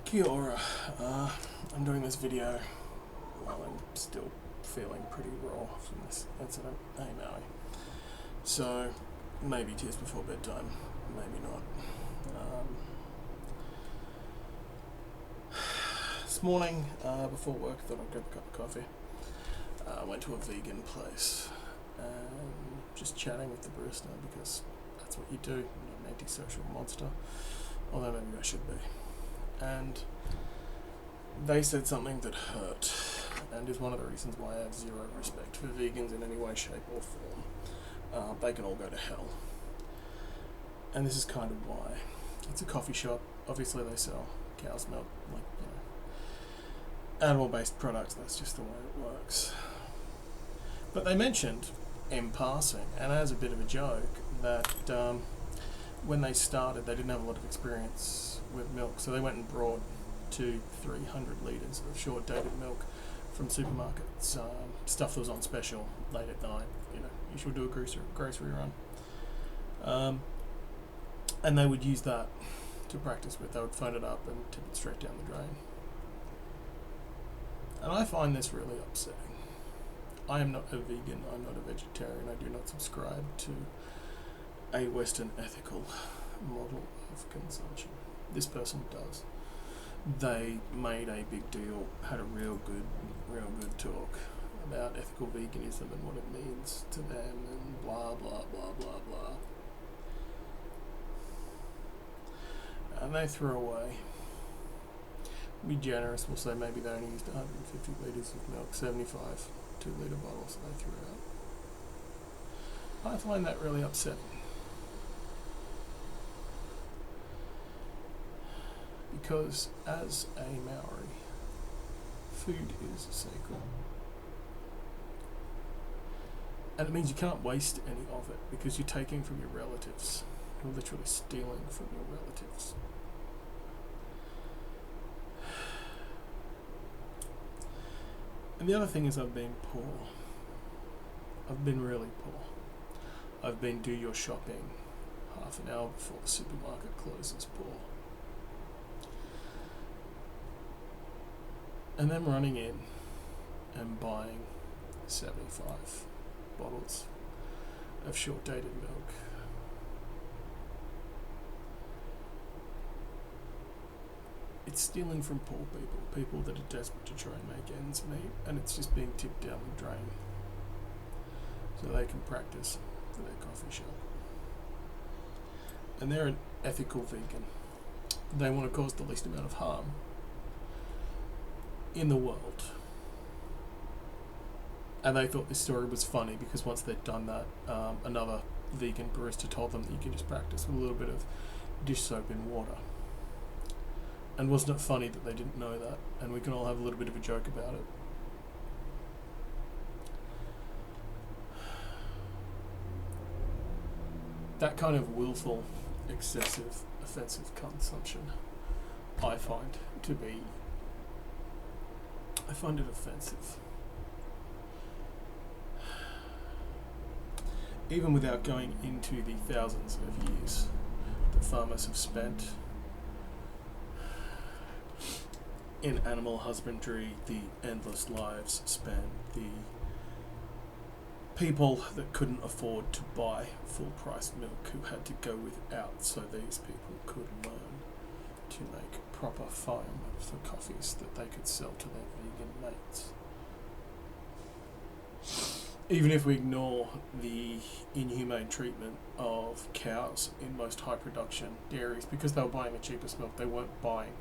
Kia ora. I'm doing this video while I'm still feeling pretty raw from this incident. Hey Maui. So, maybe tears before bedtime, maybe not. This morning, before work, thought I'd grab a cup of coffee. Went to a vegan place and just chatting with the barista because that's what you do. You're not an antisocial monster, although maybe I should be. And they said something that hurt, and is one of the reasons why I have zero respect for vegans in any way, shape or form. They can all go to hell. And this is kind of why. It's a coffee shop. Obviously they sell cow's milk, like, animal-based products. That's just the way it works. But they mentioned, in passing, and as a bit of a joke, that when they started, they didn't have a lot of experience with milk, so they went and brought 200-300 litres of short-dated milk from supermarkets, stuff that was on special late at night. You should do a grocery run. And they would use that to practice with. They would phone it up and tip it straight down the drain. And I find this really upsetting. I am not a vegan, I'm not a vegetarian, I do not subscribe to a Western ethical model of consumption. This person does. They made a big deal, had a real good talk about ethical veganism and what it means to them and blah blah blah blah blah. And they threw away. Be generous, we'll say maybe they only used 150 litres of milk, 75 2-litre bottles they threw out. I find that really upsetting. Because as a Maori, food is sacred. And it means you can't waste any of it because you're taking from your relatives. You're literally stealing from your relatives. And the other thing is I've been poor. I've been really poor. I've been do your shopping half an hour before the supermarket closes poor. And then running in and buying 75 bottles of short-dated milk. It's stealing from poor people that are desperate to try and make ends meet, and it's just being tipped down the drain so they can practice for their coffee shop. And they're an ethical vegan. They want to cause the least amount of harm in the world. And they thought this story was funny because once they'd done that, another vegan barista told them that you can just practice with a little bit of dish soap in water. And wasn't it funny that they didn't know that? And we can all have a little bit of a joke about it. That kind of willful, excessive, offensive consumption, I find it offensive. Even without going into the thousands of years that farmers have spent in animal husbandry, the endless lives spent, the people that couldn't afford to buy full-priced milk who had to go without so these people could learn to make proper foam for coffees that they could sell to their vegan mates. Even if we ignore the inhumane treatment of cows in most high production dairies, because they were buying the cheapest milk, they weren't buying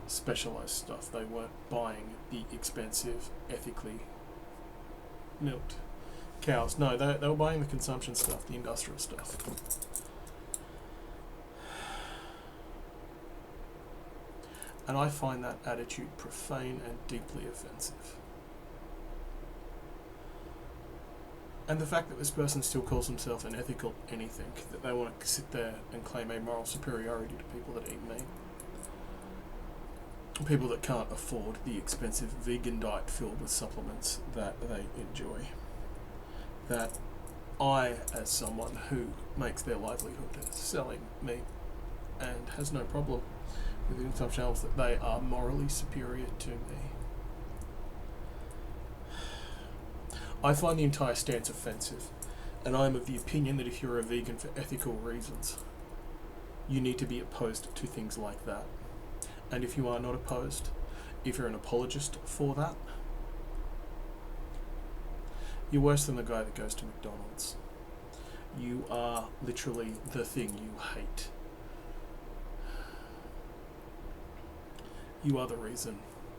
specialised stuff. They weren't buying the expensive, ethically milked cows. No, they were buying the consumption stuff, the industrial stuff. And I find that attitude profane and deeply offensive. And the fact that this person still calls himself an ethical anything, that they want to sit there and claim a moral superiority to people that eat meat. People that can't afford the expensive vegan diet filled with supplements that they enjoy. That I, as someone who makes their livelihood selling meat and has no problem within some channels that they are morally superior to me. I find the entire stance offensive, and I am of the opinion that if you're a vegan for ethical reasons, you need to be opposed to things like that. And if you are not opposed, if you're an apologist for that, you're worse than the guy that goes to McDonald's. You are literally the thing you hate. You are the reason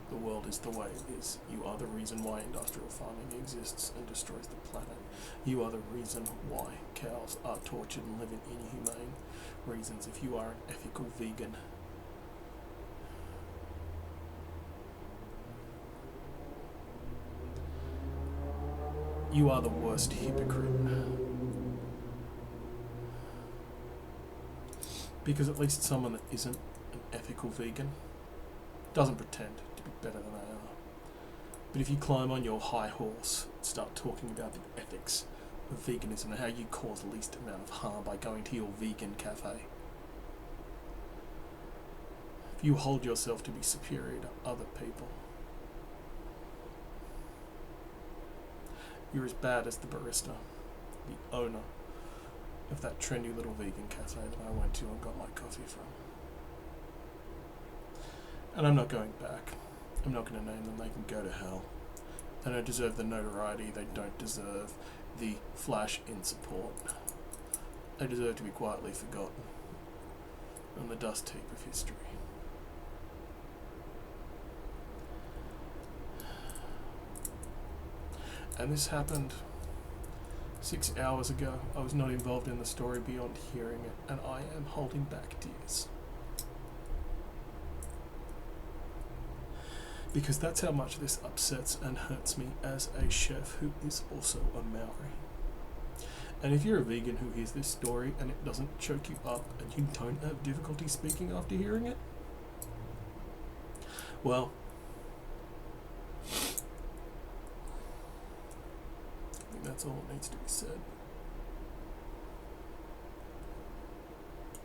the world is the way it is. You are the reason why industrial farming exists and destroys the planet. You are the reason why cows are tortured and live in inhumane reasons. If you are an ethical vegan, you are the worst hypocrite. Because at least someone that isn't an ethical vegan doesn't pretend to be better than they are. But if you climb on your high horse and start talking about the ethics of veganism and how you cause the least amount of harm by going to your vegan cafe, if you hold yourself to be superior to other people, you're as bad as the barista, the owner of that trendy little vegan cafe that I went to and got my coffee from. And I'm not going back. I'm not going to name them. They can go to hell. They don't deserve the notoriety. They don't deserve the flash in support. They deserve to be quietly forgotten on the dust heap of history. And this happened 6 hours ago. I was not involved in the story beyond hearing it, and I am holding back tears. Because that's how much this upsets and hurts me as a chef who is also a Maori. And if you're a vegan who hears this story and it doesn't choke you up and you don't have difficulty speaking after hearing it, well, I think that's all that needs to be said.